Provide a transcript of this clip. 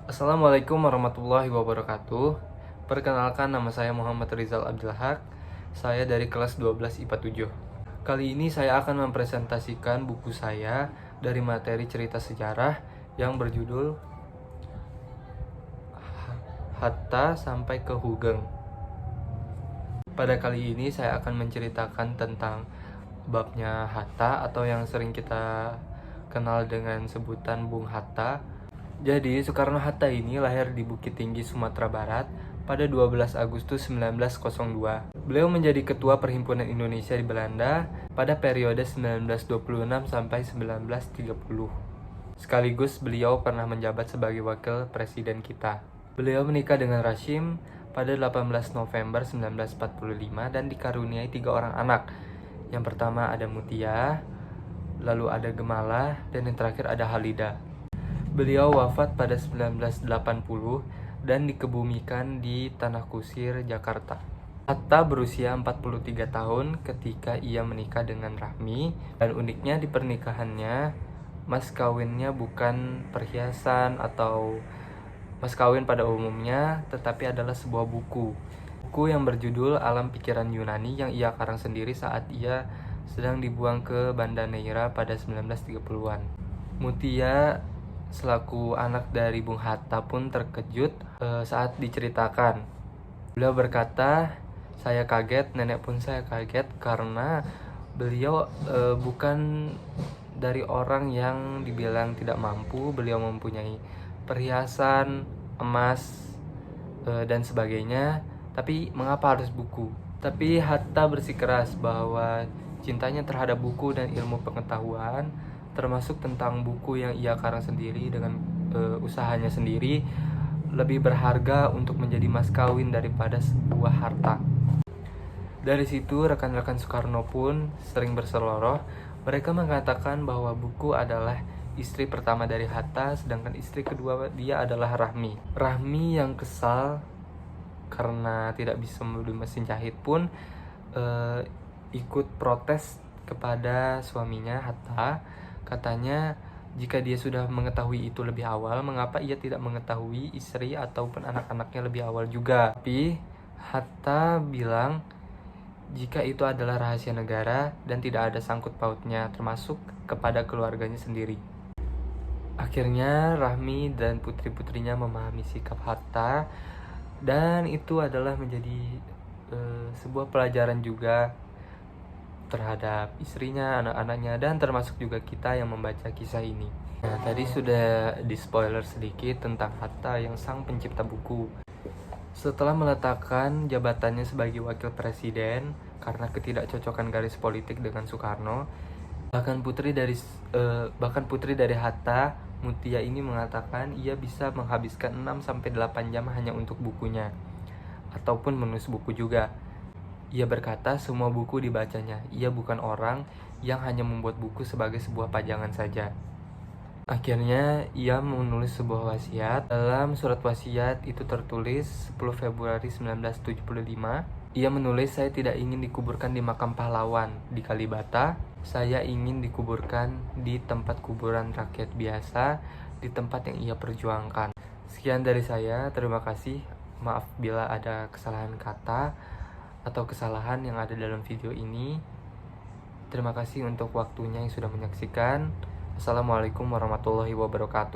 Assalamualaikum warahmatullahi wabarakatuh. Perkenalkan, nama saya Muhammad Rizal Abdul Haq. Saya dari kelas 12 IPA 7. Kali ini saya akan mempresentasikan buku saya dari materi cerita sejarah yang berjudul Hatta sampai ke Hugeng. Pada kali ini saya akan menceritakan tentang babnya Hatta atau yang sering kita kenal dengan sebutan Bung Hatta. Jadi, Soekarno-Hatta ini lahir di Bukit Tinggi, Sumatera Barat pada 12 Agustus 1902. Beliau menjadi ketua Perhimpunan Indonesia di Belanda pada periode 1926 sampai 1930. Sekaligus beliau pernah menjabat sebagai wakil presiden kita. Beliau menikah dengan Rashim pada 18 November 1945 dan dikaruniai 3 orang anak. Yang pertama ada Mutia, lalu ada Gemala, dan yang terakhir ada Halida. Beliau wafat pada 1980 dan dikebumikan di Tanah Kusir, Jakarta. Hatta berusia 43 tahun ketika ia menikah dengan Rahmi, dan uniknya di pernikahannya, mas kawinnya bukan perhiasan atau mas kawin pada umumnya, tetapi adalah sebuah buku. Buku yang berjudul Alam Pikiran Yunani yang ia karang sendiri saat ia sedang dibuang ke Banda Neira pada 1930-an. Mutia selaku anak dari Bung Hatta pun terkejut saat diceritakan. Beliau berkata, "Saya kaget, nenek pun saya kaget karena beliau bukan dari orang yang dibilang tidak mampu. Beliau mempunyai perhiasan, emas, dan sebagainya. Tapi mengapa harus buku?" Tapi Hatta bersikeras bahwa cintanya terhadap buku dan ilmu pengetahuan, termasuk tentang buku yang ia karang sendiri dengan usahanya sendiri, lebih berharga untuk menjadi mas kawin daripada sebuah harta. Dari situ rekan-rekan Soekarno pun sering berseloroh. Mereka mengatakan bahwa buku adalah istri pertama dari Hatta, sedangkan istri kedua dia adalah Rahmi. Rahmi yang kesal karena tidak bisa membeli mesin jahit pun ikut protes kepada suaminya Hatta. Katanya, jika dia sudah mengetahui itu lebih awal, mengapa ia tidak mengetahui istri ataupun anak-anaknya lebih awal juga? Tapi Hatta bilang jika itu adalah rahasia negara dan tidak ada sangkut pautnya, termasuk kepada keluarganya sendiri. Akhirnya Rahmi dan putri-putrinya memahami sikap Hatta, dan itu adalah menjadi sebuah pelajaran juga terhadap istrinya, anak-anaknya, dan termasuk juga kita yang membaca kisah ini. Nah, tadi sudah di spoiler sedikit tentang Hatta yang sang pencipta buku. Setelah meletakkan jabatannya sebagai wakil presiden karena ketidakcocokan garis politik dengan Soekarno, bahkan putri dari Hatta, Mutia ini mengatakan ia bisa menghabiskan 6-8 jam hanya untuk bukunya, ataupun menulis buku juga. Ia berkata semua buku dibacanya. Ia bukan orang yang hanya membuat buku sebagai sebuah pajangan saja. Akhirnya ia menulis sebuah wasiat. Dalam surat wasiat itu tertulis 10 Februari 1975. Ia menulis, "Saya tidak ingin dikuburkan di makam pahlawan di Kalibata. Saya ingin dikuburkan di tempat kuburan rakyat biasa, di tempat yang ia perjuangkan." Sekian dari saya, terima kasih. Maaf bila ada kesalahan kata atau kesalahan yang ada dalam video ini. Terima kasih untuk waktunya yang sudah menyaksikan. Assalamualaikum warahmatullahi wabarakatuh.